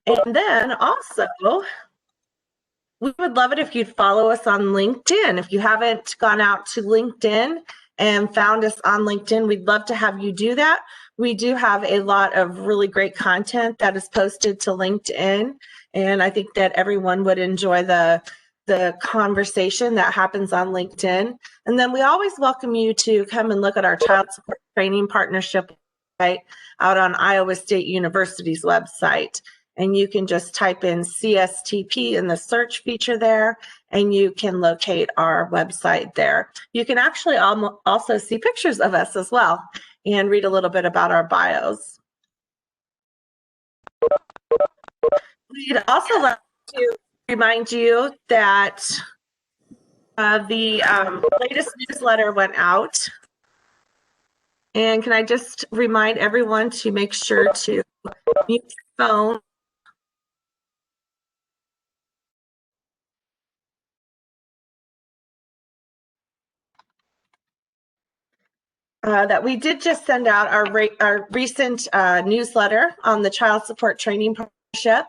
And then also, we would love it if you'd follow us on LinkedIn. If you haven't gone out to LinkedIn and found us on LinkedIn, we'd love to have you do that. We do have a lot of really great content that is posted to LinkedIn, and I think that everyone would enjoy the conversation that happens on LinkedIn. And then we always welcome you to come and look at our Child Support Training Partnership website out on Iowa State University's website. And you can just type in CSTP in the search feature there, and you can locate our website there. You can actually also see pictures of us as well and read a little bit about our bios. We'd also like to remind you that the latest newsletter went out. And can I just remind everyone to make sure to mute your phone. That we did just send out our recent newsletter on the Child Support Training Partnership.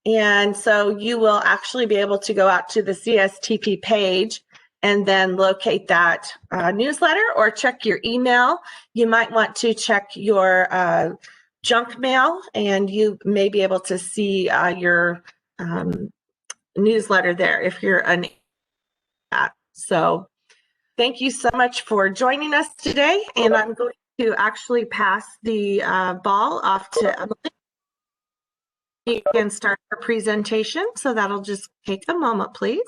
And so you will actually be able to go out to the CSTP page and then locate that newsletter or check your email. You might want to check your junk mail, and you may be able to see your newsletter there if you're unable to do that. So thank you so much for joining us today, and I'm going to actually pass the ball off to Emily. You can start your presentation, so that'll just take a moment, please.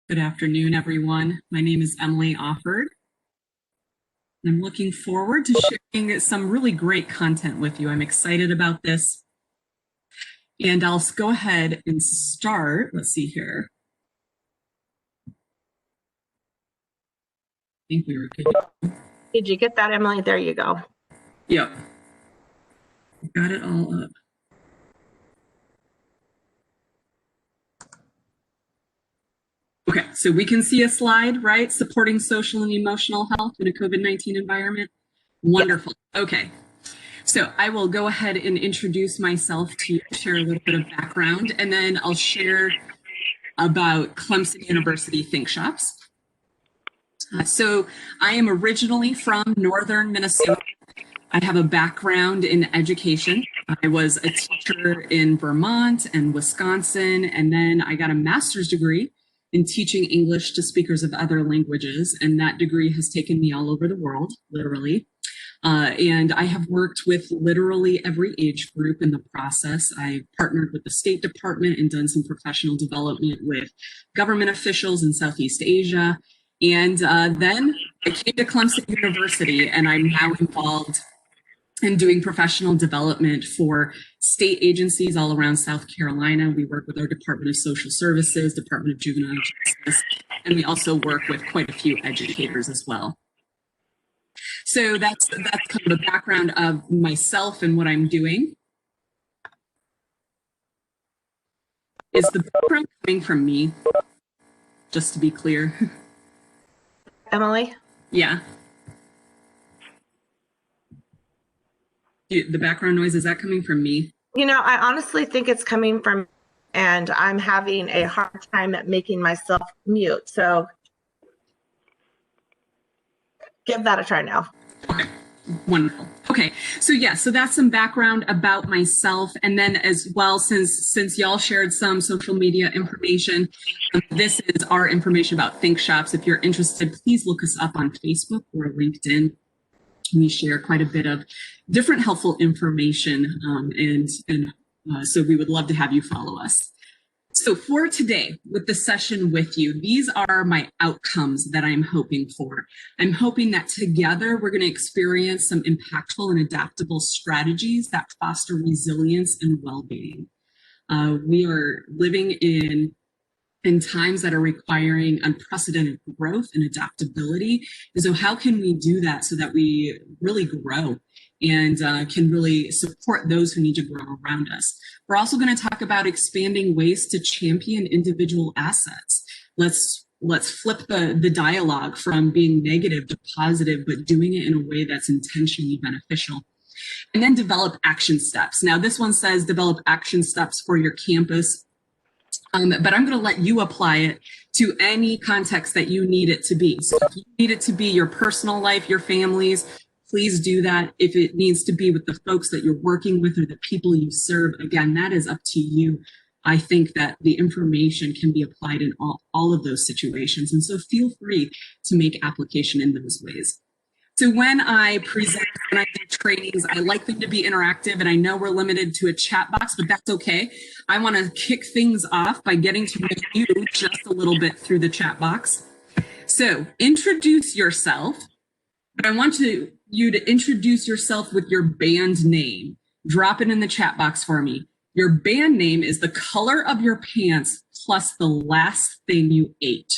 Good afternoon, everyone. My name is Emily Offord. I'm looking forward to sharing some really great content with you. I'm excited about this. And I'll go ahead and start. Let's see here. I think we were good. Did you get that, Emily? There you go. Yep. Got it all up. Okay, so we can see a slide, right? Supporting social and emotional health in a COVID-19 environment. Wonderful. Okay, so I will go ahead and introduce myself to share a little bit of background, and then I'll share about Clemson University Think Shops. So I am originally from northern Minnesota. I have a background in education. I was a teacher in Vermont and Wisconsin, and then I got a master's degree in teaching English to speakers of other languages, and that degree has taken me all over the world, literally. And I have worked with literally every age group in the process. I partnered with the State Department and done some professional development with government officials in Southeast Asia. And then I came to Clemson University, and I'm now involved in doing professional development for state agencies all around South Carolina. We work with our Department of Social Services, Department of Juvenile Justice, and we also work with quite a few educators as well. So that's kind of the background of myself and what I'm doing. Is the background coming from me? Just to be clear. Emily? Yeah. The background noise, is that coming from me? You know, I honestly think it's coming from, and I'm having a hard time at making myself mute. So give that a try now. Okay, wonderful. Okay, so yeah, so that's some background about myself. And then as well, since y'all shared some social media information, this is our information about Think Shops. If you're interested, please look us up on Facebook or LinkedIn. We share quite a bit of different helpful information, so we would love to have you follow us. So for today, with the session with you, these are my outcomes that I'm hoping for. I'm hoping that together we're going to experience some impactful and adaptable strategies that foster resilience and well-being. We are living in times that are requiring unprecedented growth and adaptability. And so how can we do that so that we really grow and can really support those who need to grow around us? We're also going to talk about expanding ways to champion individual assets. Let's let's flip the dialogue from being negative to positive, but doing it in a way that's intentionally beneficial. And then develop action steps. Now, this one says develop action steps for your campus, but I'm going to let you apply it to any context that you need it to be. So if you need it to be your personal life, your families, please do that. If it needs to be with the folks that you're working with or the people you serve, again, that is up to you. I think that the information can be applied in all of those situations. And so feel free to make application in those ways. So when I present, when I do trainings, I like them to be interactive, and I know we're limited to a chat box, but that's okay. I want to kick things off by getting to know you just a little bit through the chat box. So introduce yourself, but I want you to introduce yourself with your band name. Drop it in the chat box for me. Your band name is the color of your pants plus the last thing you ate.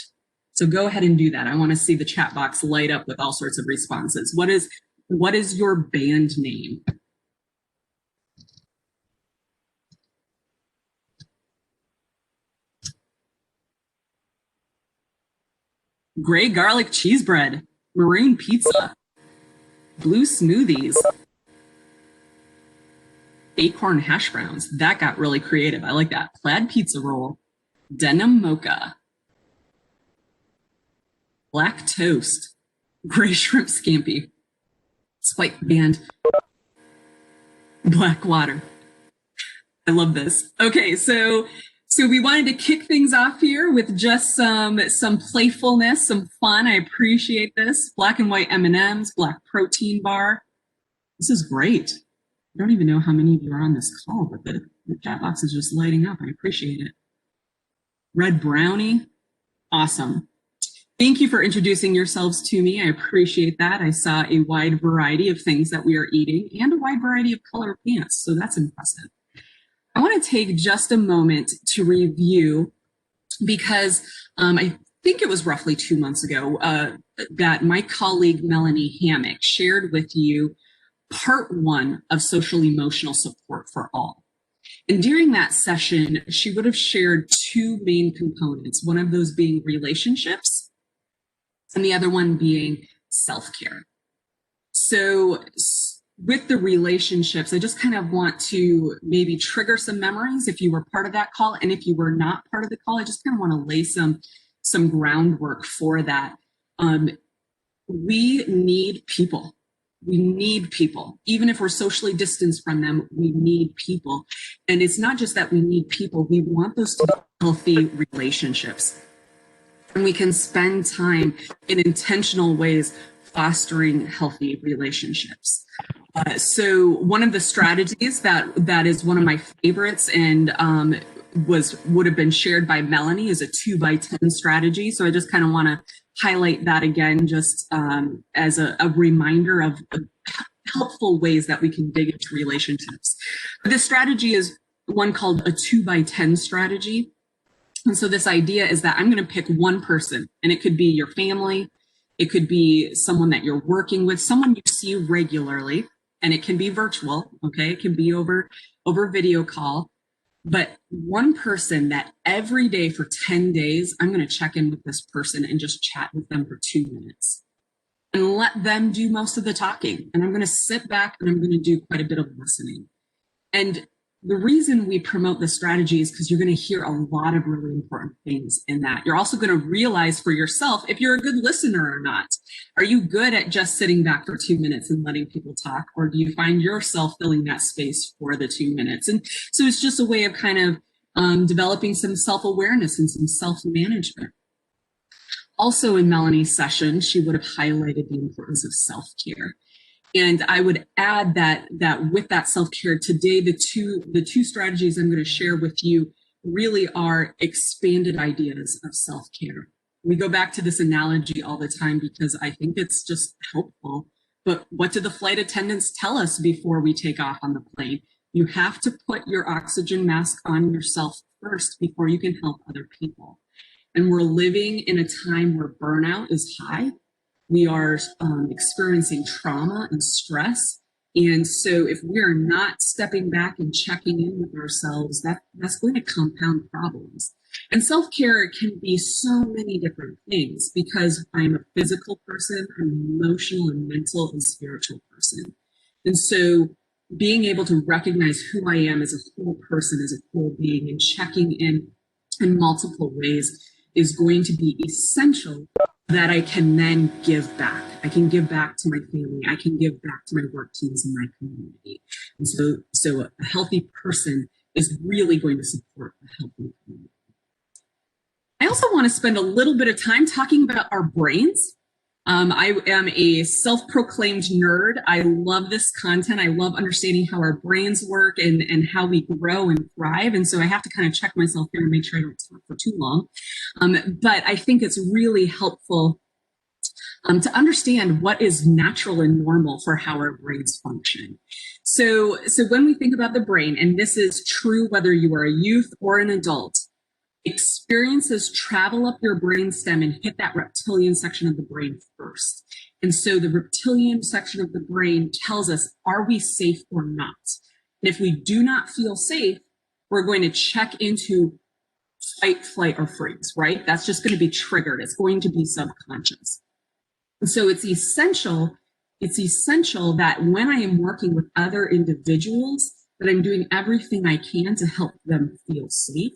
So go ahead and do that. I want to see the chat box light up with all sorts of responses. What is your band name? Gray garlic cheese bread, maroon pizza, blue smoothies, acorn hash browns. That got really creative. I like that. Plaid pizza roll, denim mocha, black toast, gray shrimp scampi, spike band, black water. I love this. Okay, so we wanted to kick things off here with just some playfulness, some fun. I appreciate this. Black and white M&Ms, black protein bar. This is great. I don't even know how many of you are on this call, but the chat box is just lighting up. I appreciate it. Red brownie. Awesome. Thank you for introducing yourselves to me. I appreciate that. I saw a wide variety of things that we are eating and a wide variety of color pants, so that's impressive. I want to take just a moment to review, because I think it was roughly 2 months ago that my colleague Melanie Hammock shared with you part 1 of social emotional support for all. And during that session, she would have shared 2 main components, one of those being relationships and the other one being self-care. So with the relationships, I just kind of want to maybe trigger some memories if you were part of that call. And if you were not part of the call, I just kind of want to lay some groundwork for that. We need people. We need people. Even if we're socially distanced from them, we need people. And it's not just that we need people, we want those to be healthy relationships. And we can spend time in intentional ways fostering healthy relationships. So one of the strategies that is one of my favorites and would have been shared by Melanie is a 2x10 strategy. So I just kind of want to highlight that again, just as a reminder of helpful ways that we can dig into relationships. This strategy is one called a 2x10 strategy. And so this idea is that I'm going to pick one person, and it could be your family, it could be someone that you're working with, someone you see regularly, and it can be virtual, okay? It can be over video call, but one person that every day for 10 days, I'm going to check in with this person and just chat with them for 2 minutes and let them do most of the talking. And I'm going to sit back and I'm going to do quite a bit of listening. And the reason we promote this strategy is because you're going to hear a lot of really important things in that. You're also going to realize for yourself if you're a good listener or not. Are you good at just sitting back for 2 minutes and letting people talk? Or do you find yourself filling that space for the 2 minutes? And so it's just a way of kind of developing some self-awareness and some self-management. Also in Melanie's session, she would have highlighted the importance of self-care. And I would add that with that self-care today, the two strategies I'm going to share with you really are expanded ideas of self-care. We go back to this analogy all the time because I think it's just helpful. But what do the flight attendants tell us before we take off on the plane? You have to put your oxygen mask on yourself first before you can help other people. And we're living in a time where burnout is high. We are experiencing trauma and stress. And so if we are not stepping back and checking in with ourselves, that's going to compound problems. And self-care can be so many different things because I'm a physical person, I'm an emotional and mental and spiritual person. And so being able to recognize who I am as a whole person, as a whole being, and checking in multiple ways is going to be essential that I can then give back. I can give back to my family. I can give back to my work teams and my community. And so a healthy person is really going to support a healthy community. I also want to spend a little bit of time talking about our brains. I am a self-proclaimed nerd. I love this content. I love understanding how our brains work and how we grow and thrive. And so I have to kind of check myself here and make sure I don't talk for too long. But I think it's really helpful to understand what is natural and normal for how our brains function. So when we think about the brain, and this is true whether you are a youth or an adult, experiences travel up your brainstem and hit that reptilian section of the brain first. And so the reptilian section of the brain tells us, are we safe or not? And if we do not feel safe, we're going to check into fight, flight, or freeze, right? That's just going to be triggered. It's going to be subconscious. And so it's essential that when I am working with other individuals, that I'm doing everything I can to help them feel safe.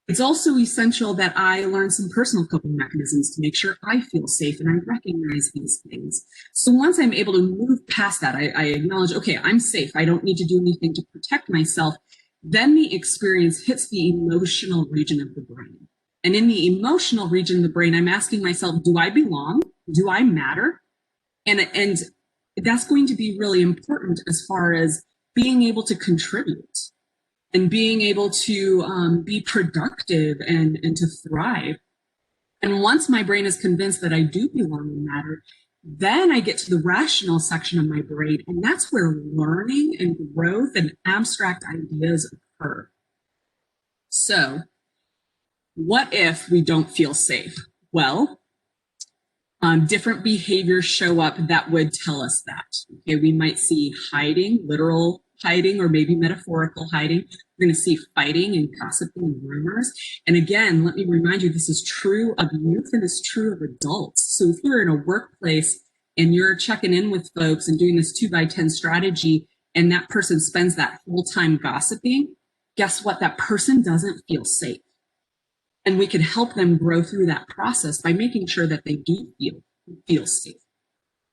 It's also essential that I learn some personal coping mechanisms to make sure I feel safe and I recognize these things. So once I'm able to move past that, I acknowledge, okay, I'm safe. I don't need to do anything to protect myself. Then the experience hits the emotional region of the brain. And in the emotional region of the brain, I'm asking myself, do I belong? Do I matter? And that's going to be really important as far as being able to contribute and being able to be productive and to thrive. And once my brain is convinced that I do belong and matter, then I get to the rational section of my brain, and that's where learning and growth and abstract ideas occur. So what if we don't feel safe? Well, different behaviors show up that would tell us that. Okay, we might see hiding, literal hiding, or maybe metaphorical hiding. We're going to see fighting and gossiping and rumors. And again, let me remind you, this is true of youth and it's true of adults. So if you're in a workplace and you're checking in with folks and doing this 2x10 strategy, and that person spends that whole time gossiping, guess what? That person doesn't feel safe. And we can help them grow through that process by making sure that they do feel safe.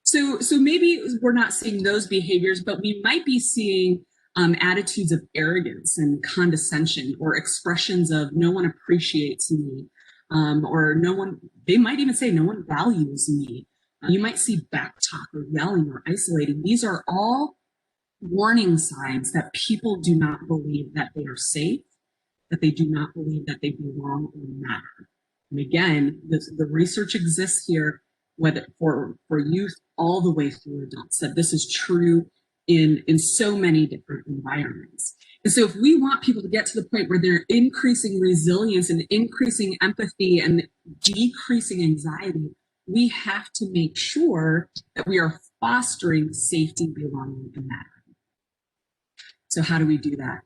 So maybe we're not seeing those behaviors, but we might be seeing attitudes of arrogance and condescension, or expressions of no one appreciates me, or they might even say no one values me. You might see backtalk or yelling or isolating. These are all warning signs that people do not believe that they are safe, that they do not believe that they belong or matter. And again, the research exists here, whether for youth all the way through adults, that this is true in so many different environments. And so if we want people to get to the point where they're increasing resilience and increasing empathy and decreasing anxiety, we have to make sure that we are fostering safety, belonging, and mattering. So how do we do that?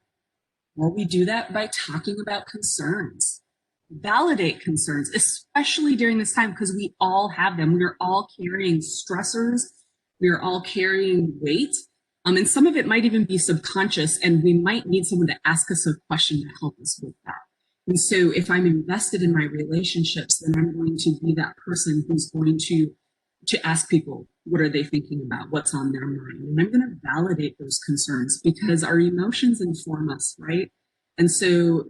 Well, we do that by talking about concerns. Validate concerns, especially during this time, because we all have them. We are all carrying stressors. We are all carrying weight. And some of it might even be subconscious, and we might need someone to ask us a question to help us with that. And so if I'm invested in my relationships, then I'm going to be that person who's going to ask people, what are they thinking about? What's on their mind? And I'm going to validate those concerns, because our emotions inform us, right? And so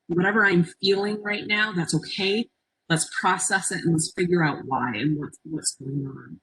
whatever I'm feeling right now, that's okay. Let's process it and let's figure out why and what's going on.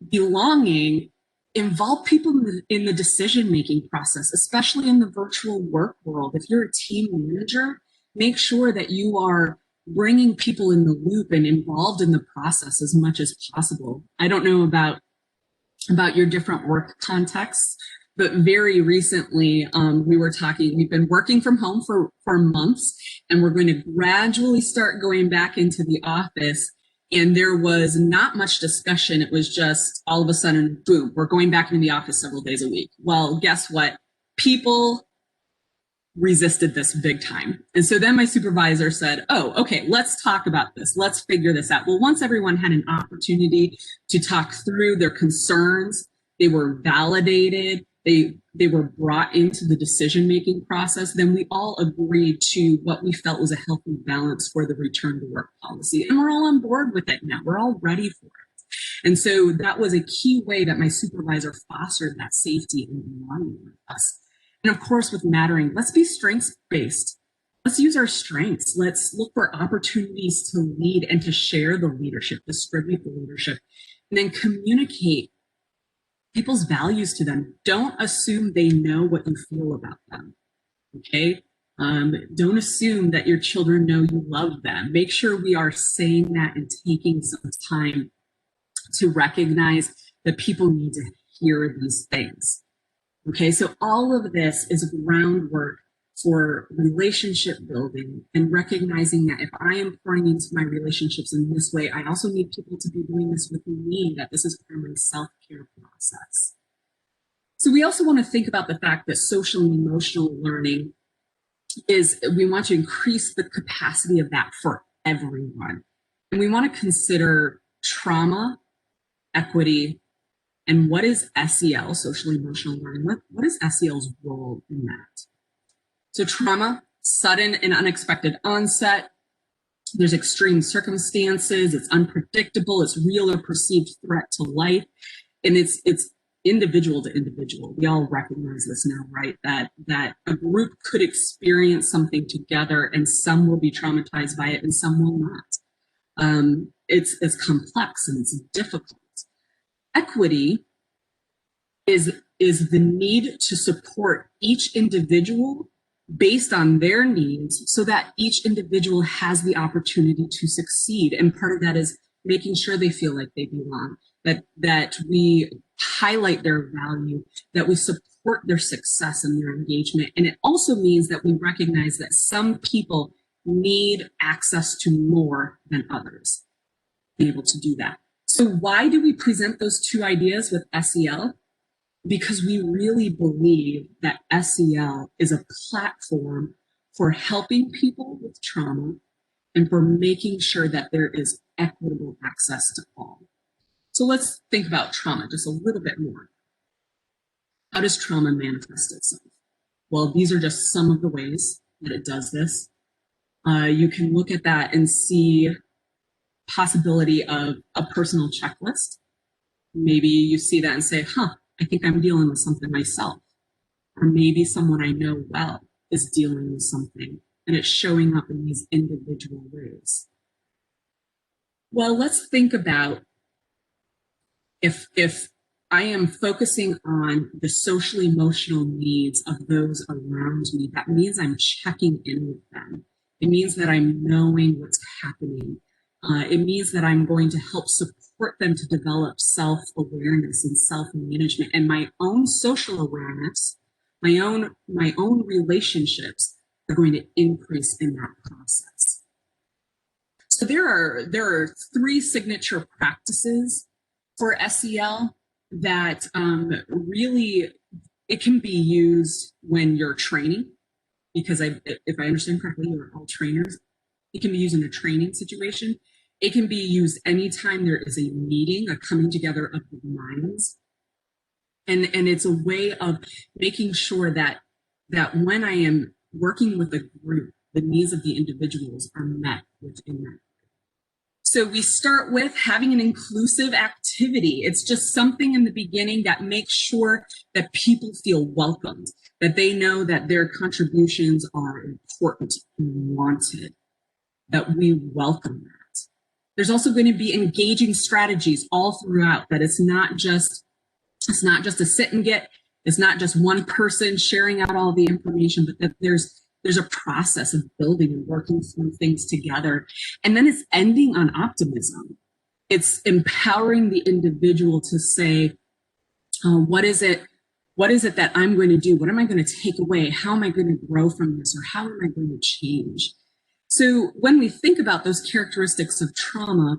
Belonging, involve people in the decision-making process, especially in the virtual work world. If you're a team manager, make sure that you are bringing people in the loop and involved in the process as much as possible. I don't know about your different work contexts, but very recently we've been working from home for months, and we're going to gradually start going back into the office. And there was not much discussion. It was just all of a sudden, boom, we're going back into the office several days a week. Well, guess what? People resisted this big time. And so then my supervisor said, oh, okay, let's talk about this. Let's figure this out. Well, once everyone had an opportunity to talk through their concerns, they were validated, they were brought into the decision-making process, then we all agreed to what we felt was a healthy balance for the return to work policy. And we're all on board with it now. We're all ready for it. And so that was a key way that my supervisor fostered that safety and belonging with us. And of course, with mattering, let's be strengths-based. Let's use our strengths. Let's look for opportunities to lead and to share the leadership, distribute the leadership, and then communicate people's values to them. Don't assume they know what you feel about them, okay? Don't assume that your children know you love them. Make sure we are saying that and taking some time to recognize that people need to hear these things, okay? So all of this is groundwork for relationship building and recognizing that if I am pouring into my relationships in this way, I also need people to be doing this with me, that this is part of my self-care process. So we also want to think about the fact that social and emotional learning we want to increase the capacity of that for everyone. And we want to consider trauma, equity, and what is SEL, social emotional learning? What is SEL's role in that? So trauma, sudden and unexpected onset. There's extreme circumstances. It's unpredictable. It's real or perceived threat to life. And it's individual to individual. We all recognize this now, right? That a group could experience something together and some will be traumatized by it and some will not. It's complex and it's difficult. Equity is the need to support each individual based on their needs so that each individual has the opportunity to succeed. And part of that is making sure they feel like they belong, that we highlight their value, that we support their success and their engagement. And it also means that we recognize that some people need access to more than others, be able to do that. So why do we present those two ideas with SEL? Because we really believe that SEL is a platform for helping people with trauma and for making sure that there is equitable access to all. So let's think about trauma just a little bit more. How does trauma manifest itself? Well, these are just some of the ways that it does this. You can look at that and see possibility of a personal checklist. Maybe you see that and say, I think I'm dealing with something myself. Or maybe someone I know well is dealing with something and it's showing up in these individual ways. Well, let's think about if I am focusing on the social emotional needs of those around me, that means I'm checking in with them. It means that I'm knowing what's happening. It means that I'm going to help support them to develop self-awareness and self-management and my own social awareness, my own relationships are going to increase in that process. So there are 3 signature practices for SEL that really, it can be used when you're training, because if I understand correctly, you're all trainers. It can be used in a training situation. It can be used anytime there is a meeting, a coming together of the minds. And it's a way of making sure that when I am working with a group, the needs of the individuals are met within that. So we start with having an inclusive activity. It's just something in the beginning that makes sure that people feel welcomed, that they know that their contributions are important and wanted, that we welcome that. There's also going to be engaging strategies all throughout, that it's not just a sit and get, it's not just one person sharing out all the information, but that there's a process of building and working through things together. And then it's ending on optimism. It's empowering the individual to say, what is it that I'm going to do? What am I going to take away? How am I going to grow from this? Or how am I going to change? So when we think about those characteristics of trauma,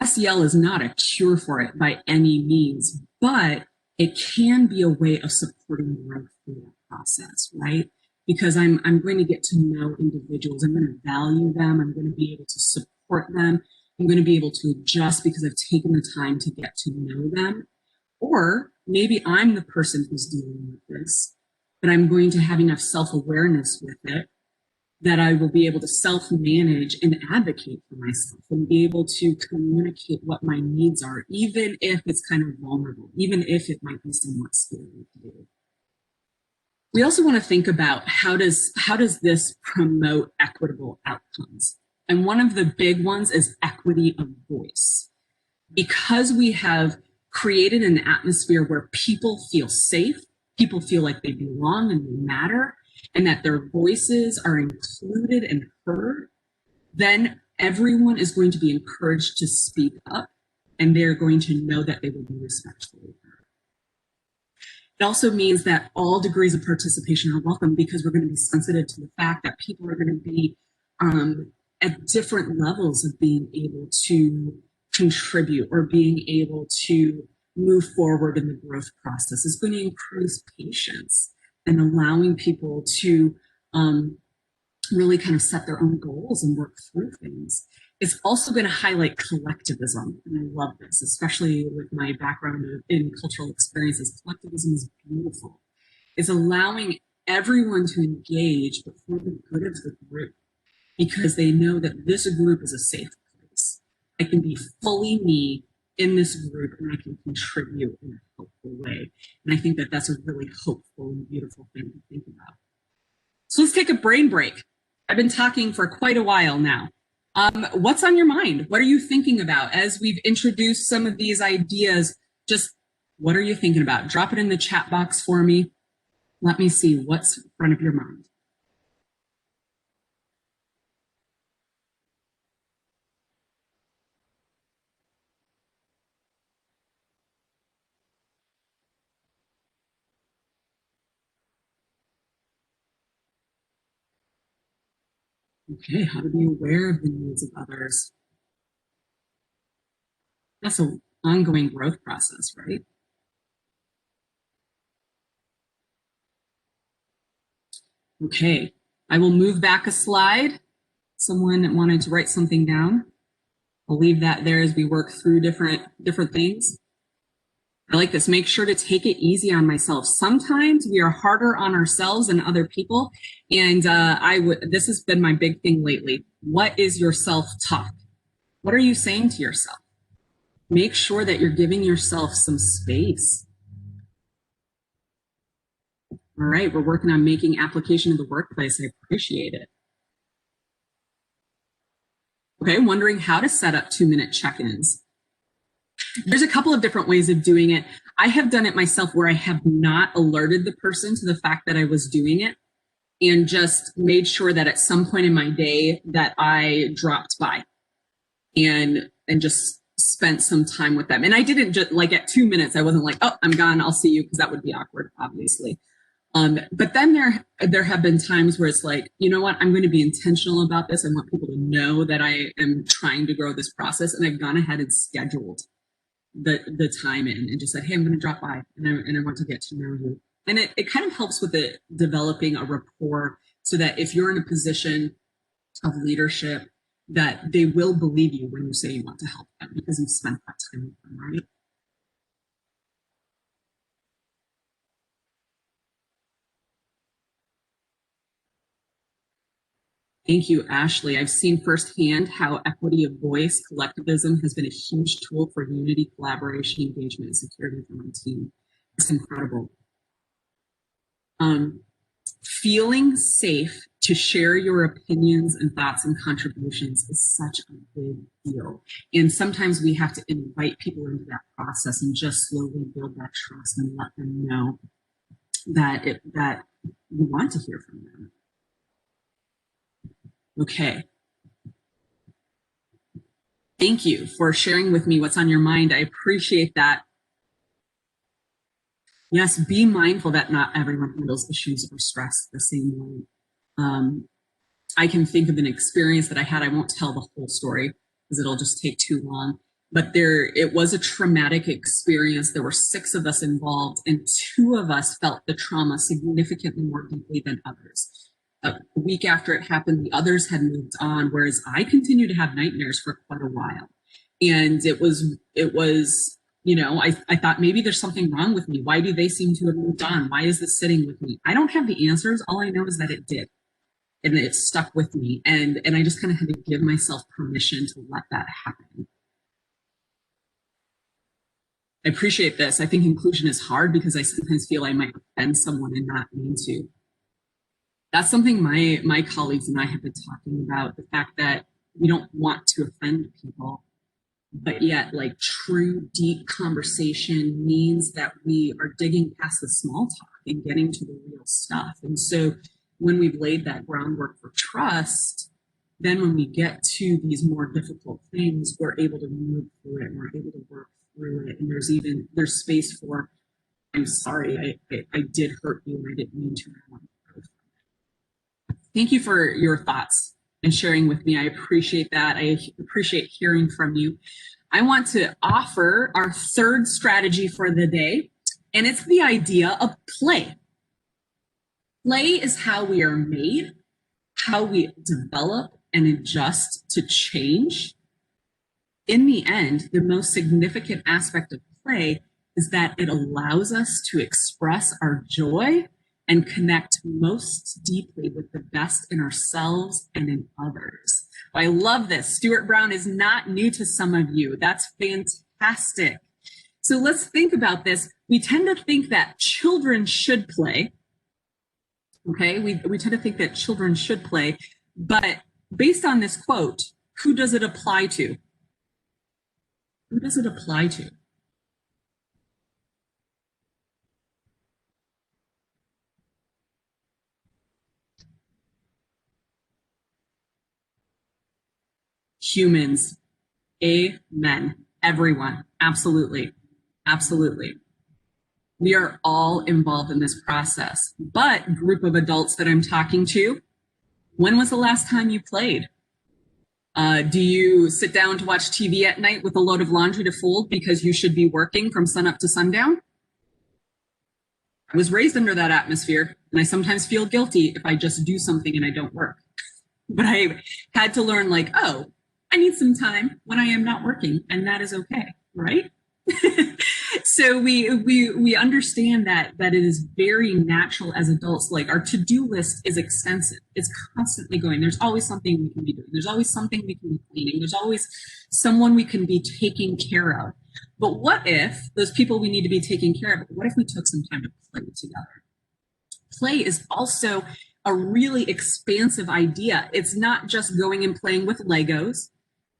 SEL is not a cure for it by any means, but it can be a way of supporting growth through that process, right? because I'm going to get to know individuals. I'm going to value them. I'm going to be able to support them. I'm going to be able to adjust because I've taken the time to get to know them. Or maybe I'm the person who's dealing with this, but I'm going to have enough self-awareness with it that I will be able to self-manage and advocate for myself and be able to communicate what my needs are, even if it's kind of vulnerable, even if it might be somewhat scary to do. We also want to think about how does this promote equitable outcomes? And one of the big ones is equity of voice. Because we have created an atmosphere where people feel safe, people feel like they belong and they matter, and that their voices are included and heard, then everyone is going to be encouraged to speak up, and they're going to know that they will be respectfully heard. It also means that all degrees of participation are welcome, because we're going to be sensitive to the fact that people are going to be at different levels of being able to contribute or being able to move forward in the growth process. It's going to increase patience and allowing people to really kind of set their own goals and work through things. It's also going to highlight collectivism, and I love this, especially with my background in cultural experiences. Collectivism is beautiful. It's allowing everyone to engage, but for the good of the group, because they know that this group is a safe place. I can be fully me in this group, and I can contribute in a helpful way. And I think that that's a really hopeful and beautiful thing to think about. So let's take a brain break. I've been talking for quite a while now. What's on your mind? What are you thinking about? As we've introduced some of these ideas, just what are you thinking about? Drop it in the chat box for me. Let me see what's in front of your mind. Okay, how to be aware of the needs of others. That's an ongoing growth process, right? Okay, I will move back a slide. Someone wanted to write something down. I'll leave that there as we work through different things. I like this. Make sure to take it easy on myself. Sometimes we are harder on ourselves than other people. And this has been my big thing lately. What is your self-talk? What are you saying to yourself? Make sure that you're giving yourself some space. All right, we're working on making application in the workplace. I appreciate it. Okay, wondering how to set up 2-minute check-ins. There's a couple of different ways of doing it. I have done it myself where I have not alerted the person to the fact that I was doing it, and just made sure that at some point in my day that I dropped by and just spent some time with them. And I didn't just like at 2 minutes, I wasn't like, oh, I'm gone, I'll see you, because that would be awkward, obviously. But then there have been times where it's like, you know what, I'm going to be intentional about this. I want people to know that I am trying to grow this process. And I've gone ahead and scheduled the time in and just said, hey, I'm going to drop by and I want to get to know you. And it kind of helps with it developing a rapport, so that if you're in a position of leadership, that they will believe you when you say you want to help them, because you've spent that time with them, right? Thank you, Ashley. I've seen firsthand how equity of voice, collectivism has been a huge tool for unity, collaboration, engagement, and security for my team. It's incredible. Feeling safe to share your opinions and thoughts and contributions is such a big deal. And sometimes we have to invite people into that process and just slowly build that trust and let them know that we want to hear from them. Okay. Thank you for sharing with me what's on your mind. I appreciate that. Yes, be mindful that not everyone handles issues or stress the same way. I can think of an experience that I had. I won't tell the whole story because it'll just take too long. but it was a traumatic experience. There were 6 of us involved, and 2 of us felt the trauma significantly more deeply than others. A week after it happened, the others had moved on, whereas I continued to have nightmares for quite a while. And it was, I thought maybe there's something wrong with me. Why do they seem to have moved on? Why is this sitting with me? I don't have the answers. All I know is that it did. And it stuck with me. And I just kind of had to give myself permission to let that happen. I appreciate this. I think inclusion is hard because I sometimes feel I might offend someone and not mean to. That's something my colleagues and I have been talking about, the fact that we don't want to offend people, but yet like true deep conversation means that we are digging past the small talk and getting to the real stuff. And so when we've laid that groundwork for trust, then when we get to these more difficult things, we're able to move through it and we're able to work through it. And there's space for, I'm sorry, I did hurt you and I didn't mean to. And I want to grow from it. Thank you for your thoughts and sharing with me. I appreciate that. I appreciate hearing from you. I want to offer our 3rd strategy for the day, and it's the idea of play. Play is how we are made, how we develop and adjust to change. In the end, the most significant aspect of play is that it allows us to express our joy and connect most deeply with the best in ourselves and in others. I love this. Stuart Brown is not new to some of you. That's fantastic. So let's think about this. We tend to think that children should play. Okay, we tend to think that children should play, but based on this quote, who does it apply to? Who does it apply to? Humans. Amen. Everyone. Absolutely. Absolutely. We are all involved in this process. But group of adults that I'm talking to, when was the last time you played? Do you sit down to watch TV at night with a load of laundry to fold because you should be working from sunup to sundown? I was raised under that atmosphere, and I sometimes feel guilty if I just do something and I don't work. But I had to learn, like, oh, I need some time when I am not working, and that is okay, right? So we understand that it is very natural as adults. Like, our to-do list is extensive. It's constantly going. There's always something we can be doing. There's always something we can be cleaning. There's always someone we can be taking care of. But what if those people we need to be taking care of, what if we took some time to play together? Play is also a really expansive idea. It's not just going and playing with Legos.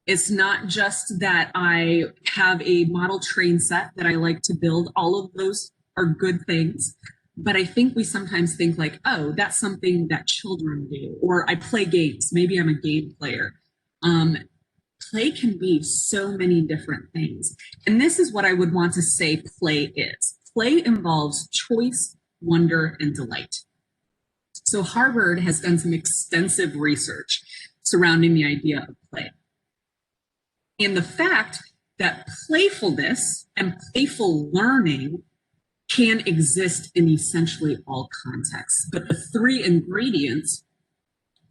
It's not just that I have a model train set that I like to build. All of those are good things. But I think we sometimes think like, oh, that's something that children do. Or I play games. Maybe I'm a game player. Play can be so many different things. And this is what I would want to say play is. Play involves choice, wonder, and delight. So Harvard has done some extensive research surrounding the idea of play. And the fact that playfulness and playful learning can exist in essentially all contexts. But the 3 ingredients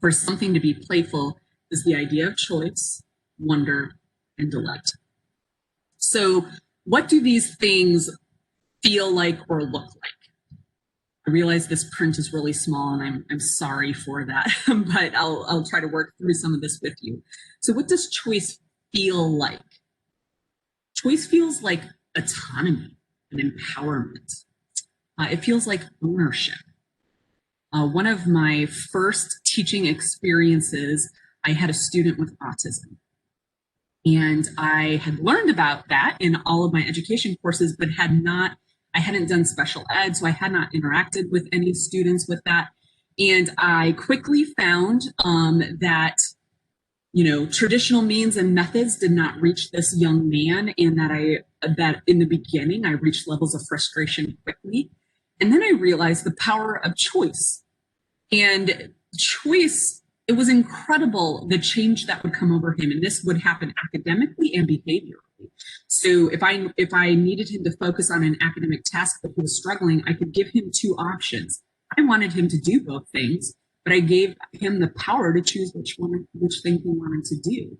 for something to be playful is the idea of choice, wonder, and delight. So what do these things feel like or look like? I realize this print is really small and I'm sorry for that, but I'll try to work through some of this with you. So what does choice feel like? Choice feels like autonomy and empowerment. It feels like ownership. One of my first teaching experiences, I had a student with autism. And I had learned about that in all of my education courses, but I hadn't done special ed, so I had not interacted with any students with that. And I quickly found that traditional means and methods did not reach this young man, and that in the beginning, I reached levels of frustration quickly. And then I realized the power of choice. And choice, it was incredible the change that would come over him. And this would happen academically and behaviorally. immediately. So if I needed him to focus on an academic task but he was struggling, I could give him two options. I wanted him to do both things, but I gave him the power to choose which thing he wanted to do.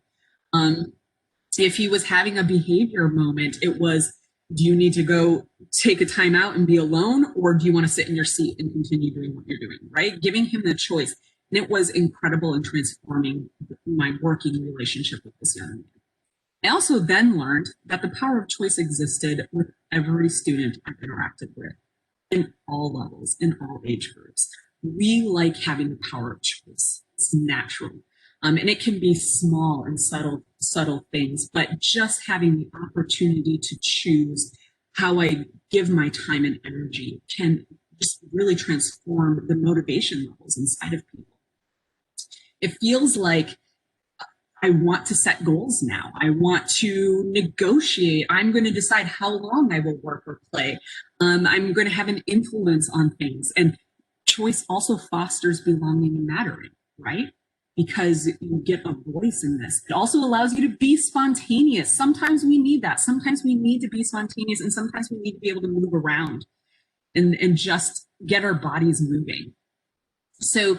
If he was having a behavior moment, it was, do you need to go take a time out and be alone, or do you want to sit in your seat and continue doing what you're doing, right? Giving him the choice. And it was incredible in transforming my working relationship with this young man. I also then learned that the power of choice existed with every student I've interacted with in all levels, in all age groups. We like having the power of choice. It's natural. And it can be small and subtle things, but just having the opportunity to choose how I give my time and energy can just really transform the motivation levels inside of people. It feels like I want to set goals now. I want to negotiate. I'm going to decide how long I will work or play. I'm going to have an influence on things. And choice also fosters belonging and mattering, right? Because you get a voice in this. It also allows you to be spontaneous. Sometimes we need that. Sometimes we need to be spontaneous, and sometimes we need to be able to move around and just get our bodies moving. So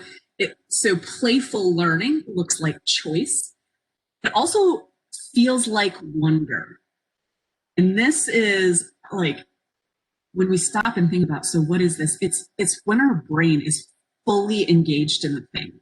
playful learning looks like choice. It also feels like wonder. And this is like when we stop and think about, so what is this? It's when our brain is fully engaged in the thing.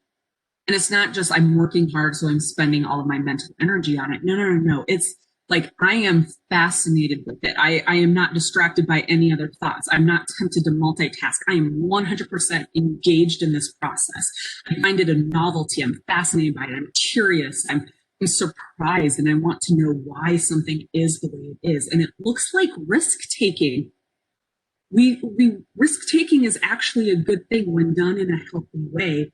And it's not just I'm working hard, so I'm spending all of my mental energy on it. No. It's like I am fascinated with it. I am not distracted by any other thoughts. I'm not tempted to multitask. I am 100% engaged in this process. I find it a novelty. I'm fascinated by it. I'm curious. I'm surprised, and I want to know why something is the way it is. And it looks like risk taking. Risk taking is actually a good thing when done in a healthy way.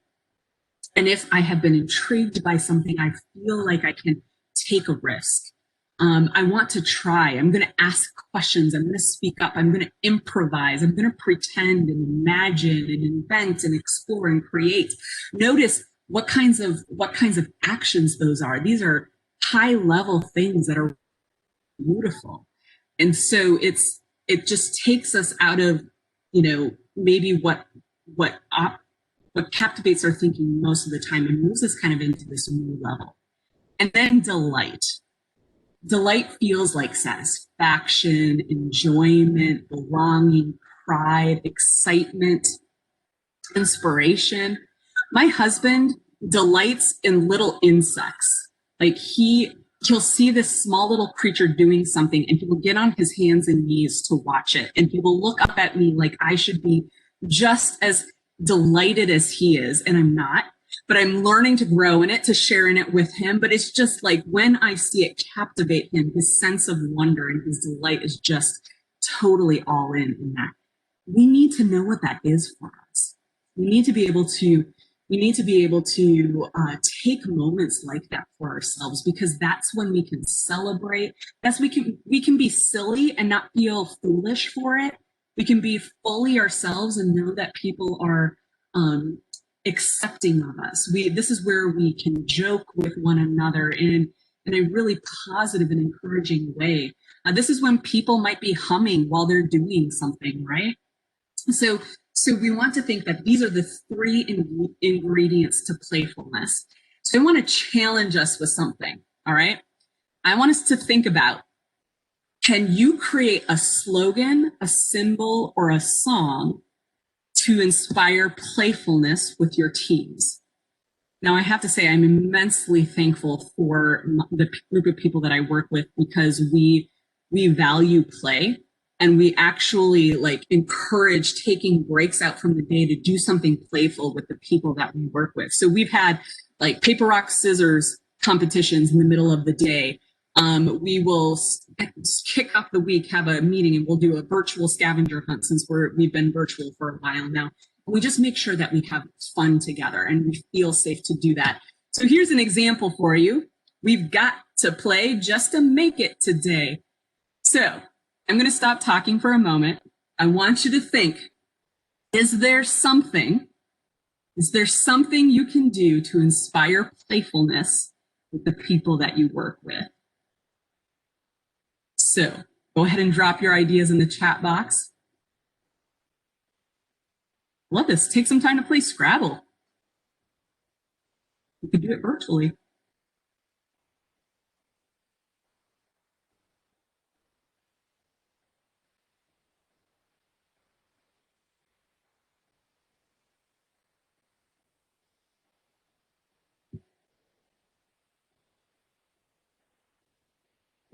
And if I have been intrigued by something, I feel like I can take a risk. I want to try. I'm going to ask questions. I'm going to speak up. I'm going to improvise. I'm going to pretend and imagine and invent and explore and create. Notice what kinds of actions those are. These are high level things that are beautiful. And so it just takes us out of, maybe what captivates our thinking most of the time and moves us kind of into this new level. And then delight. Delight feels like satisfaction, enjoyment, belonging, pride, excitement, inspiration. My husband delights in little insects. Like he'll see this small little creature doing something and he will get on his hands and knees to watch it. And he will look up at me like I should be just as delighted as he is. And I'm not, but I'm learning to grow in it, to share in it with him. But it's just like when I see it captivate him, his sense of wonder and his delight is just totally all in that. We need to know what that is for us. We need to be able to take moments like that for ourselves, because that's when we can celebrate. We can be silly and not feel foolish for it. We can be fully ourselves and know that people are accepting of us. This is where we can joke with one another in a really positive and encouraging way. This is when people might be humming while they're doing something, right? So we want to think that these are the three ingredients to playfulness. So I want to challenge us with something, all right? I want us to think about, can you create a slogan, a symbol, or a song to inspire playfulness with your teams? Now, I have to say I'm immensely thankful for the group of people that I work with, because we value play. And we actually encourage taking breaks out from the day to do something playful with the people that we work with. So we've had paper, rock, scissors competitions in the middle of the day. We will kick off the week, have a meeting, and we'll do a virtual scavenger hunt since we've been virtual for a while now. We just make sure that we have fun together and we feel safe to do that. So here's an example for you. We've got to play just to make it today. So I'm going to stop talking for a moment. I want you to think, is there something you can do to inspire playfulness with the people that you work with? So go ahead and drop your ideas in the chat box. Love this. Take some time to play Scrabble. You could do it virtually.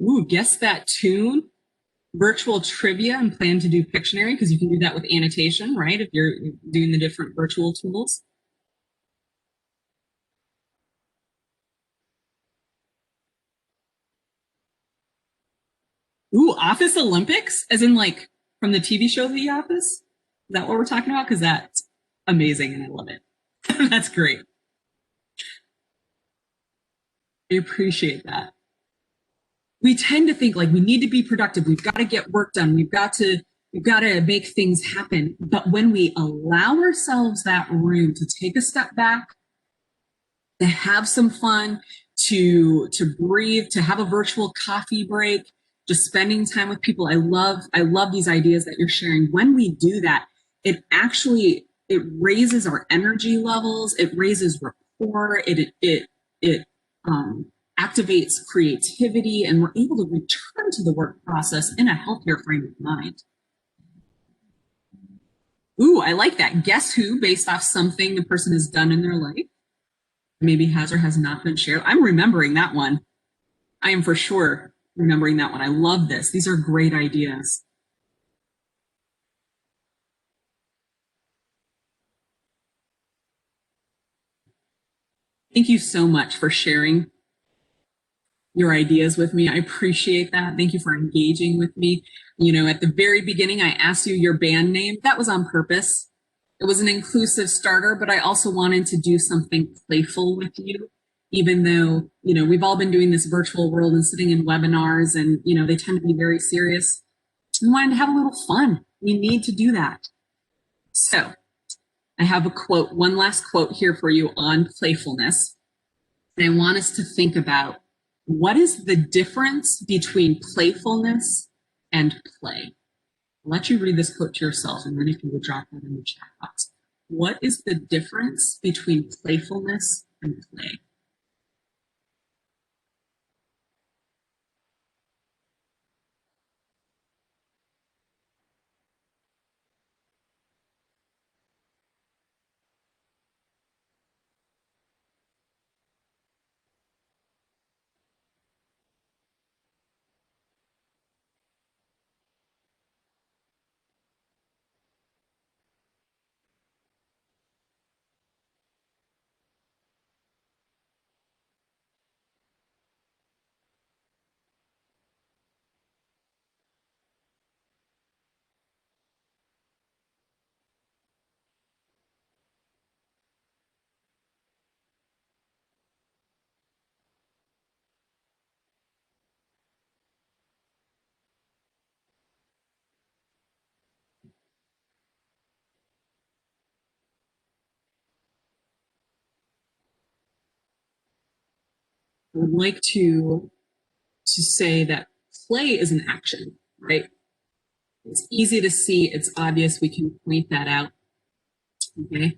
Ooh, guess that tune. Virtual trivia and plan to do Pictionary, because you can do that with annotation, right? If you're doing the different virtual tools. Ooh, Office Olympics, as in like from the TV show The Office? Is that what we're talking about? Because that's amazing and I love it. That's great. I appreciate that. We tend to think like we need to be productive. We've got to get work done. We've got to make things happen. But when we allow ourselves that room to take a step back, to have some fun, to breathe, to have a virtual coffee break, just spending time with people. I love these ideas that you're sharing. When we do that, it raises our energy levels, it raises rapport, it activates creativity, and we're able to return to the work process in a healthier frame of mind. Ooh, I like that. Guess who, based off something the person has done in their life, maybe has or has not been shared. I'm remembering that one. I am for sure remembering that one. I love this. These are great ideas. Thank you so much for sharing your ideas with me. I appreciate that. Thank you for engaging with me. You know, at the very beginning, I asked you your band name. That was on purpose. It was an inclusive starter, but I also wanted to do something playful with you, even though, you know, we've all been doing this virtual world and sitting in webinars and, you know, they tend to be very serious. We wanted to have a little fun. We need to do that. So I have a quote, one last quote here for you on playfulness. And I want us to think about what is the difference between playfulness and play? I'll let you read this quote to yourself, and then if you would drop that in the chat box. What is the difference between playfulness and play? I would like to say that play is an action, right? It's easy to see, it's obvious, we can point that out. Okay.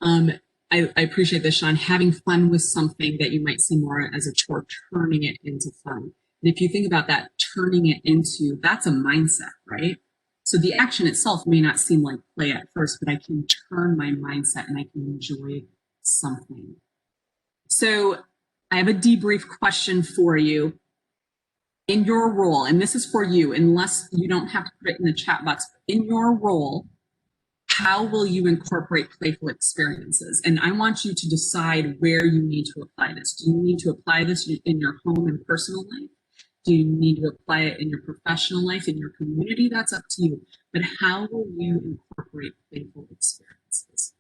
I appreciate this, Sean, having fun with something that you might see more as a chore, turning it into fun. And if you think about that, turning it into, that's a mindset, right? So the action itself may not seem like play at first, but I can turn my mindset and I can enjoy something. So I have a debrief question for you. In your role, and this is for you, unless you don't have to put it in the chat box, in your role, how will you incorporate playful experiences? And I want you to decide where you need to apply this. Do you need to apply this in your home and personal life? Do you need to apply it in your professional life, in your community? That's up to you. But how will you incorporate playful experiences?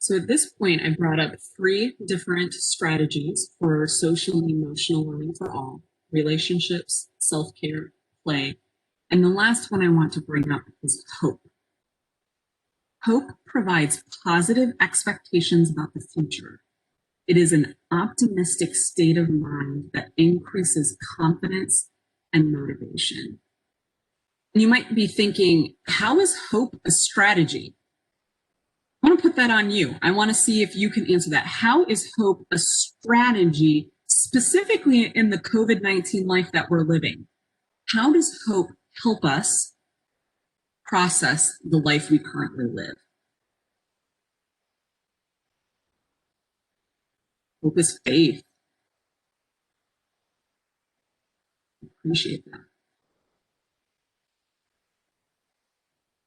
So at this point, I brought up 3 different strategies for social and emotional learning for all: relationships, self-care, play. And the last one I want to bring up is hope. Hope provides positive expectations about the future. It is an optimistic state of mind that increases confidence and motivation. And you might be thinking, how is hope a strategy? I want to put that on you. I want to see if you can answer that. How is hope a strategy, specifically in the COVID-19 life that we're living? How does hope help us process the life we currently live? Hope is faith. Appreciate that.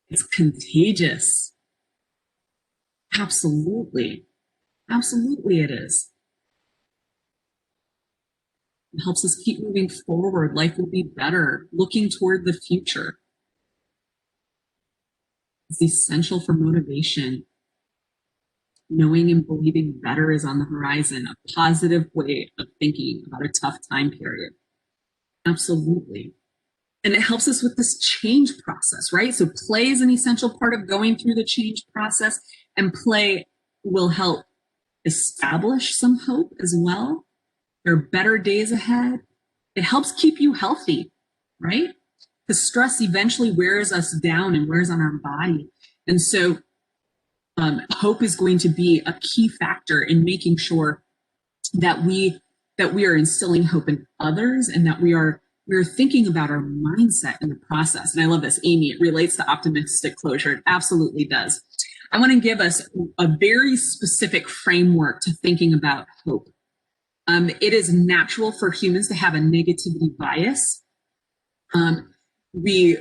It's contagious. Absolutely. Absolutely it is. It helps us keep moving forward. Life will be better, looking toward the future. It's essential for motivation. Knowing and believing better is on the horizon, a positive way of thinking about a tough time period. Absolutely. And it helps us with this change process, right? So play is an essential part of going through the change process, and play will help establish some hope as well. There are better days ahead. It helps keep you healthy, right? Because stress eventually wears us down and wears on our body. And so hope is going to be a key factor in making sure that we are instilling hope in others, and that we're thinking about our mindset in the process. And I love this, Amy, it relates to optimistic closure. It absolutely does. I want to give us a very specific framework to thinking about hope. It is natural for humans to have a negativity bias. We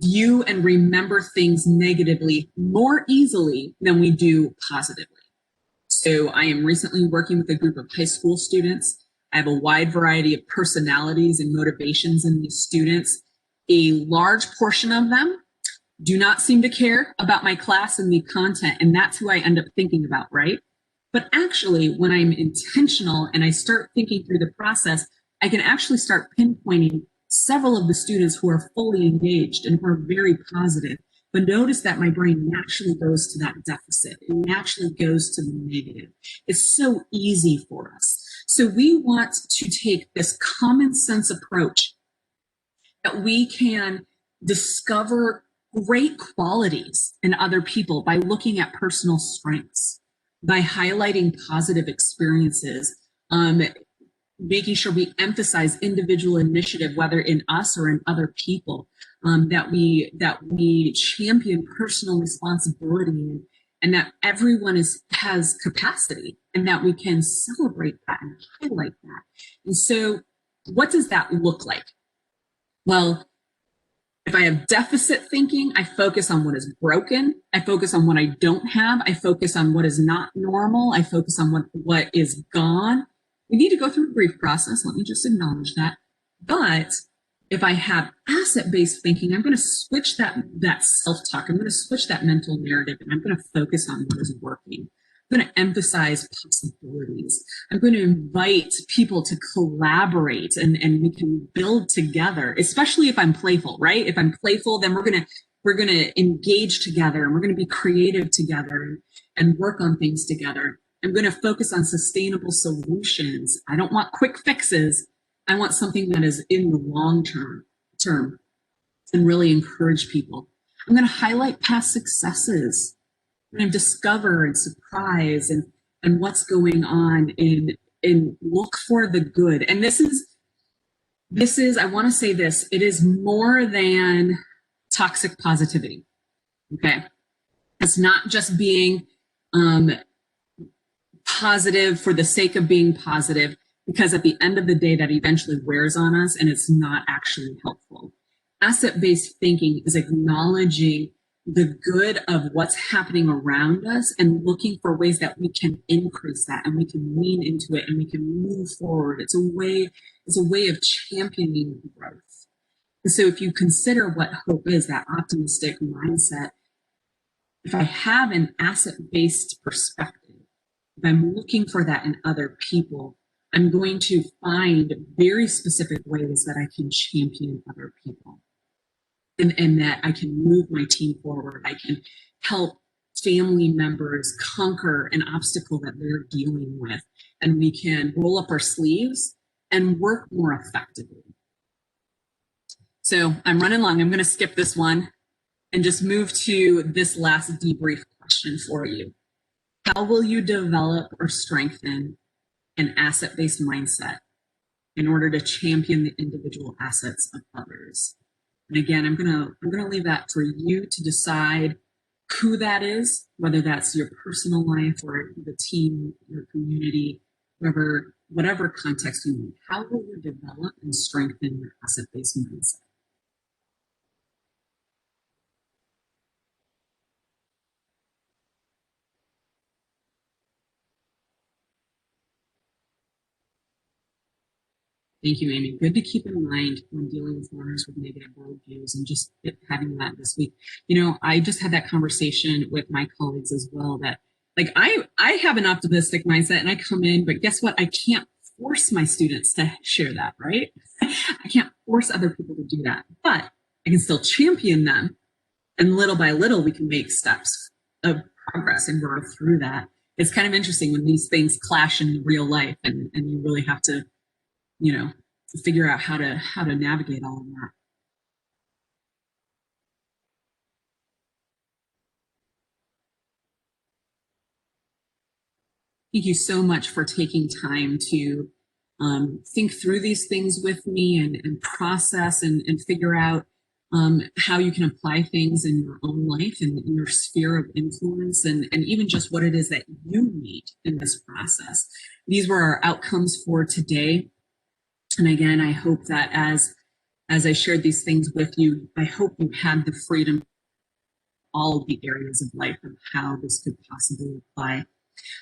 view and remember things negatively more easily than we do positively. So I am recently working with a group of high school students. I have a wide variety of personalities and motivations in these students. A large portion of them do not seem to care about my class and the content, and that's who I end up thinking about, right? But actually, when I'm intentional and I start thinking through the process, I can actually start pinpointing several of the students who are fully engaged and who are very positive. But notice that my brain naturally goes to that deficit. It naturally goes to the negative. It's so easy for us. So we want to take this common sense approach that we can discover great qualities in other people by looking at personal strengths, by highlighting positive experiences, making sure we emphasize individual initiative, whether in us or in other people, that we champion personal responsibility, and that everyone has capacity, and that we can celebrate that and highlight that. And so what does that look like? Well, if I have deficit thinking, I focus on what is broken. I focus on what I don't have. I focus on what is not normal. I focus on what is gone. We need to go through a grief process. Let me just acknowledge that. But if I have asset-based thinking, I'm going to switch that self-talk. I'm going to switch that mental narrative, and I'm going to focus on what is working. I'm going to emphasize possibilities. I'm going to invite people to collaborate, and we can build together, especially if I'm playful, right? If I'm playful, then we're going to engage together, and we're going to be creative together and work on things together. I'm going to focus on sustainable solutions. I don't want quick fixes. I want something that is in the long term and really encourage people. I'm going to highlight past successes. I'm going to discover and surprise and what's going on and look for the good. And this is, I want to say this, it is more than toxic positivity. Okay. It's not just being, positive for the sake of being positive, because at the end of the day, that eventually wears on us and it's not actually helpful. Asset-based thinking is acknowledging the good of what's happening around us and looking for ways that we can increase that, and we can lean into it, and we can move forward. It's a way of championing growth. And so if you consider what hope is, that optimistic mindset, if I have an asset-based perspective, if I'm looking for that in other people, I'm going to find very specific ways that I can champion other people, and that I can move my team forward. I can help family members conquer an obstacle that they're dealing with, and we can roll up our sleeves and work more effectively. So I'm running long. I'm going to skip this one and just move to this last debrief question for you. How will you develop or strengthen an asset-based mindset in order to champion the individual assets of others? And again, I'm gonna leave that for you to decide who that is, whether that's your personal life or the team, your community, whatever context you need. How will you develop and strengthen your asset-based mindset? Thank you, Amy. Good to keep in mind when dealing with learners with negative worldviews, and just having that this week. You know, I just had that conversation with my colleagues as well, that like I have an optimistic mindset and I come in, but guess what? I can't force my students to share that, right? I can't force other people to do that, but I can still champion them. And little by little, we can make steps of progress and grow through that. It's kind of interesting when these things clash in real life, and you really have to, you know, figure out how to navigate all of that. Thank you so much for taking time to think through these things with me, and process and figure out how you can apply things in your own life and in your sphere of influence, and even just what it is that you need in this process. These were our outcomes for today. And again, I hope that as I shared these things with you, I hope you had the freedom, all the areas of life, of how this could possibly apply.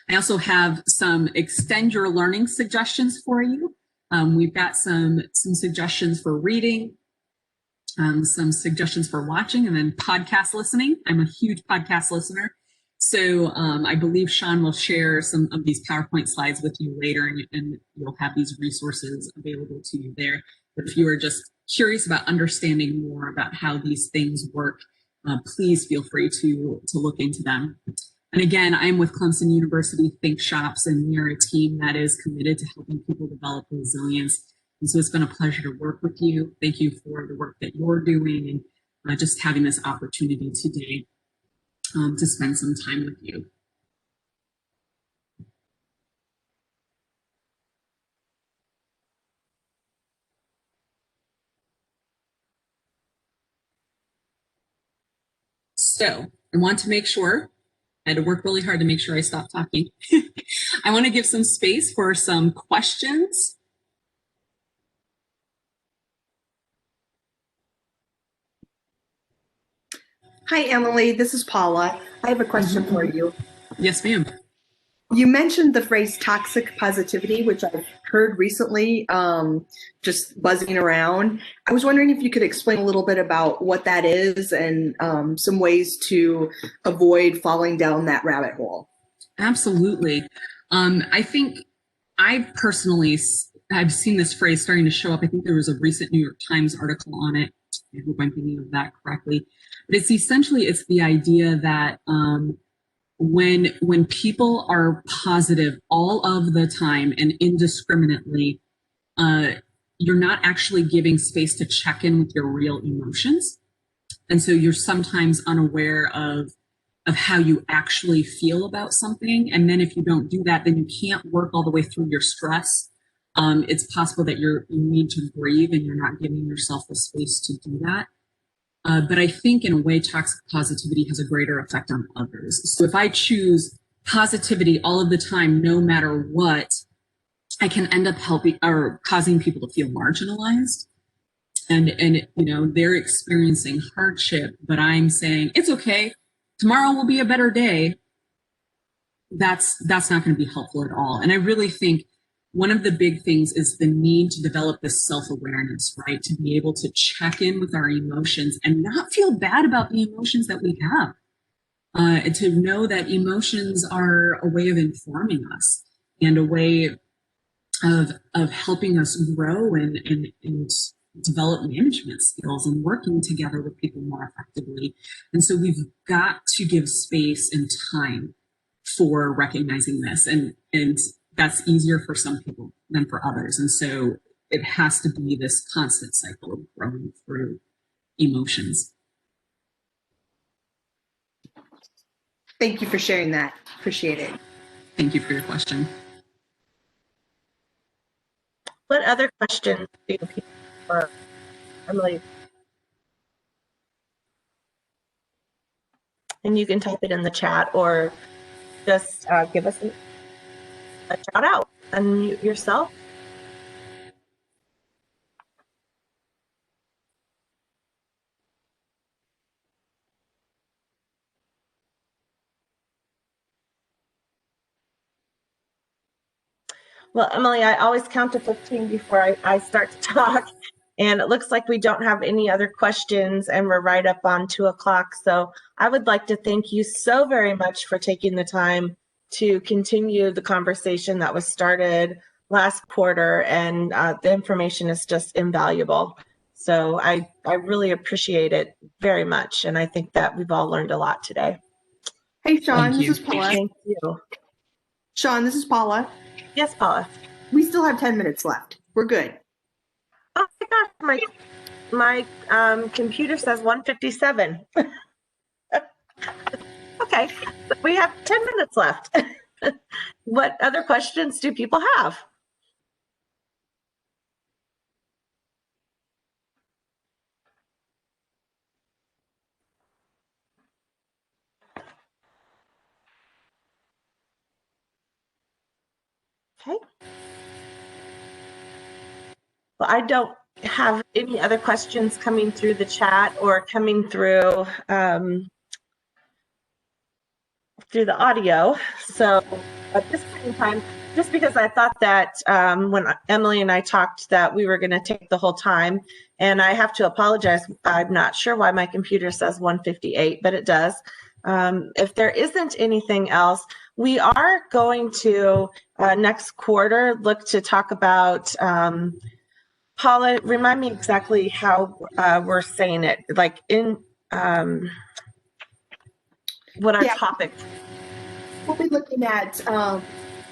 I also have some extend your learning suggestions for you. We've got some suggestions for reading, some suggestions for watching, and then podcast listening. I'm a huge podcast listener. So I believe Sean will share some of these PowerPoint slides with you later, and you'll have these resources available to you there. But if you are just curious about understanding more about how these things work, please feel free to look into them. And again, I'm with Clemson University Think Shops, and we are a team that is committed to helping people develop resilience. And so it's been a pleasure to work with you. Thank you for the work that you're doing, and just having this opportunity today to spend some time with you. So I want to make sure, I had to work really hard to make sure I stopped talking. I want to give some space for some questions. Hi, Emily. This is Paula. I have a question for you. Yes, ma'am. You mentioned the phrase toxic positivity, which I've heard recently, just buzzing around. I was wondering if you could explain a little bit about what that is, and some ways to avoid falling down that rabbit hole. Absolutely. I think I've seen this phrase starting to show up. I think there was a recent New York Times article on it. I hope I'm thinking of that correctly. But it's the idea that when people are positive all of the time and indiscriminately, you're not actually giving space to check in with your real emotions. And so you're sometimes unaware of how you actually feel about something. And then if you don't do that, then you can't work all the way through your stress. It's possible that you need to breathe, and you're not giving yourself the space to do that. But I think in a way, toxic positivity has a greater effect on others. So if I choose positivity all of the time, no matter what, I can end up helping or causing people to feel marginalized. And you know, they're experiencing hardship, but I'm saying, it's okay, tomorrow will be a better day. That's not going to be helpful at all. And I really think one of the big things is the need to develop this self-awareness, right? To be able to check in with our emotions and not feel bad about the emotions that we have. and to know that emotions are a way of informing us and a way of helping us grow and develop management skills and working together with people more effectively. And so we've got to give space and time for recognizing this. And that's easier for some people than for others. And so it has to be this constant cycle of growing through emotions. Thank you for sharing that. Appreciate it. Thank you for your question. What other questions do people for Emily? And you can type it in the chat or just give us a shout out. Unmute yourself. Well, Emily, I always count to 15 before I start to talk. And it looks like we don't have any other questions and we're right up on 2 o'clock. So I would like to thank you so very much for taking the time to continue the conversation that was started last quarter. And the information is just invaluable. So I really appreciate it very much. And I think that we've all learned a lot today. Hey, Sean, Thank this you. is Paula. Thank you. Sean, this is Paula. Yes, Paula. We still have 10 minutes left. We're good. Oh my gosh, my computer says 1:57. Okay, we have 10 minutes left. What other questions do people have? Okay. Well, I don't have any other questions coming through the chat or coming through through the audio. So at this point in time, just because I thought that when Emily and I talked that we were going to take the whole time, and I have to apologize, I'm not sure why my computer says 1:58, but it does. If there isn't anything else, we are going to next quarter look to talk about Paula, remind me exactly how we're saying it, like in what our topic. We'll be looking at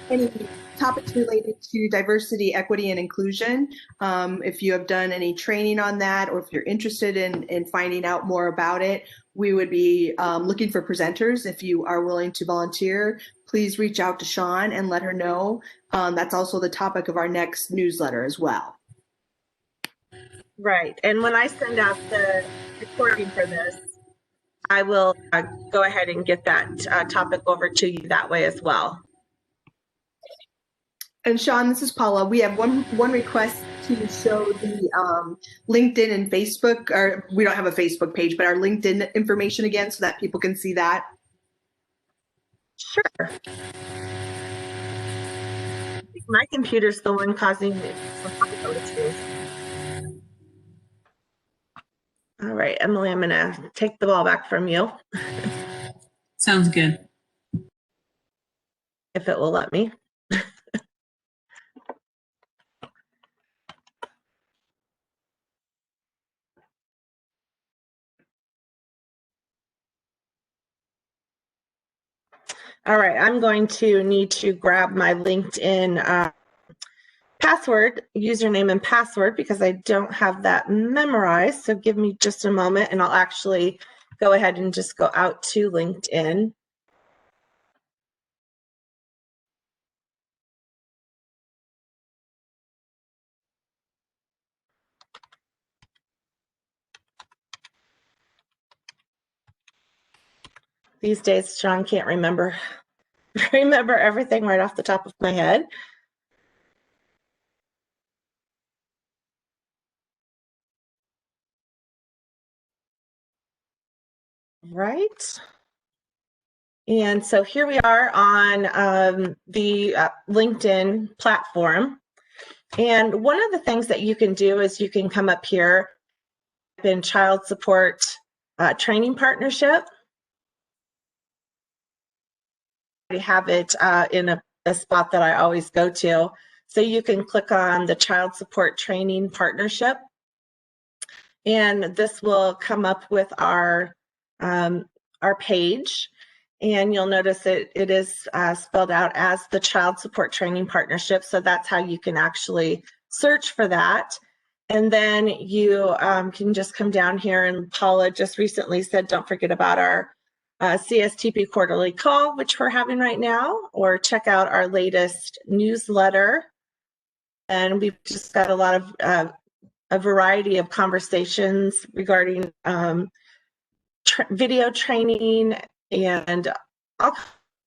any topics related to diversity, equity, and inclusion. If you have done any training on that, or if you're interested in finding out more about it, we would be looking for presenters. If you are willing to volunteer, please reach out to Sean and let her know. That's also the topic of our next newsletter as well. Right. And when I send out the recording for this, I will go ahead and get that topic over to you that way as well. And Sean, this is Paula. We have one request to show the LinkedIn and Facebook, or we don't have a Facebook page, but our LinkedIn information again so that people can see that. Sure. I think my computer's the one causing me some issues. All right, Emily, I'm going to take the ball back from you. Sounds good. If it will let me. All right, I'm going to need to grab my LinkedIn password, username and password, because I don't have that memorized. So give me just a moment and I'll actually go ahead and just go out to LinkedIn. These days, Sean can't remember everything right off the top of my head. Right. And so here we are on the LinkedIn platform. And one of the things that you can do is you can come up here in child support training partnership. have it in a spot that I always go to. So you can click on the Child Support Training Partnership, and this will come up with our page. And you'll notice it is spelled out as the Child Support Training Partnership. So that's how you can actually search for that. And then you can just come down here, and Paula just recently said, don't forget about our CSTP quarterly call, which we're having right now, or check out our latest newsletter. And we've just got a lot of a variety of conversations regarding video training and all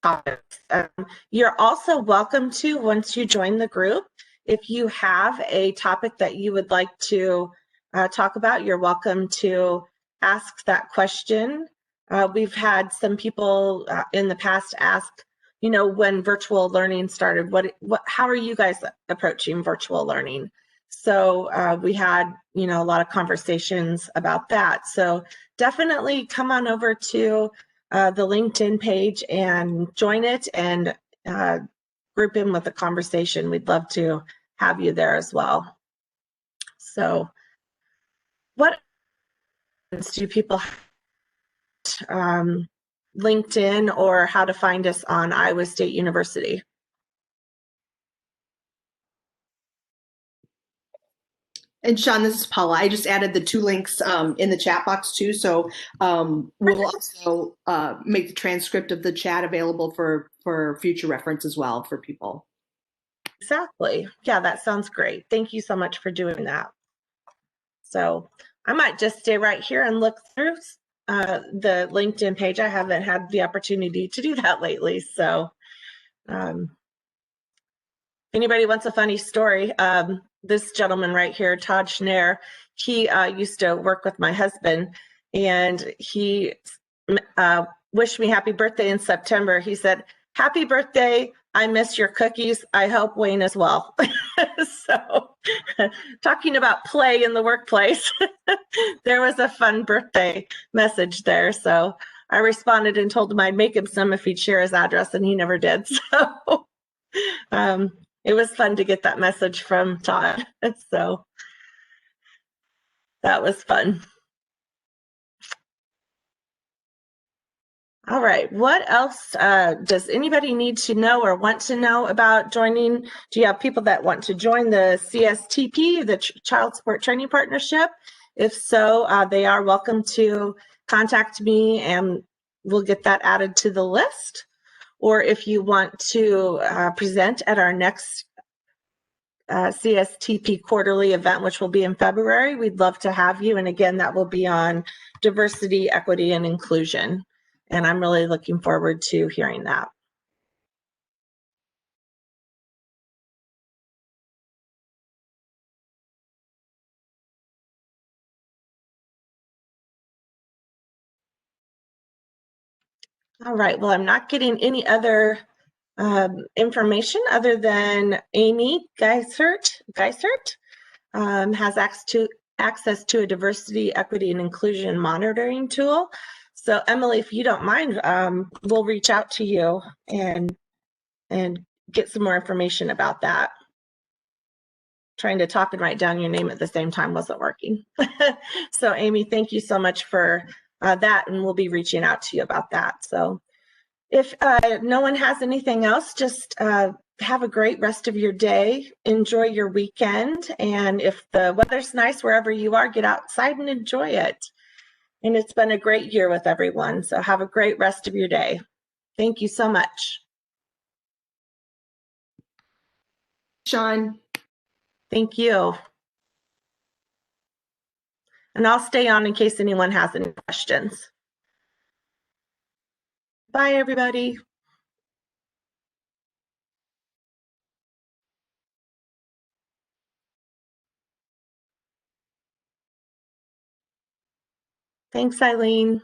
topics. You're also welcome to, once you join the group, if you have a topic that you would like to talk about, you're welcome to ask that question. We've had some people in the past ask, you know, when virtual learning started, how are you guys approaching virtual learning? So we had, you know, a lot of conversations about that. So definitely come on over to the LinkedIn page and join it, and group in with the conversation. We'd love to have you there as well. So what do people have, LinkedIn or how to find us on Iowa State University? And Sean, this is Paula. I just added the 2 links in the chat box too. So we'll also make the transcript of the chat available for future reference as well for people. Exactly. Yeah, that sounds great. Thank you so much for doing that. So I might just stay right here and look through the LinkedIn page. I haven't had the opportunity to do that lately. So if anybody wants a funny story, this gentleman right here, Todd Schneer, he used to work with my husband, and he wished me happy birthday in September. He said, "Happy birthday. I miss your cookies. I hope Wayne as well." So talking about play in the workplace, there was a fun birthday message there. So I responded and told him I'd make him some if he'd share his address, and he never did. So it was fun to get that message from Todd. So that was fun. All right, what else does anybody need to know or want to know about joining? Do you have people that want to join the CSTP, the Child Support Training Partnership? If so, they are welcome to contact me, and we'll get that added to the list. Or if you want to present at our next CSTP quarterly event, which will be in February, we'd love to have you. And again, that will be on diversity, equity, and inclusion. And I'm really looking forward to hearing that. All right, well, I'm not getting any other information other than Amy Geisert has access to a diversity, equity, and inclusion monitoring tool. So Emily, if you don't mind, we'll reach out to you and get some more information about that. Trying to talk and write down your name at the same time wasn't working. So Amy, thank you so much for that, and we'll be reaching out to you about that. So if no one has anything else, just have a great rest of your day. Enjoy your weekend. And if the weather's nice wherever you are, get outside and enjoy it. And it's been a great year with everyone. So have a great rest of your day. Thank you so much. Sean. Thank you. And I'll stay on in case anyone has any questions. Bye, everybody. Thanks, Eileen.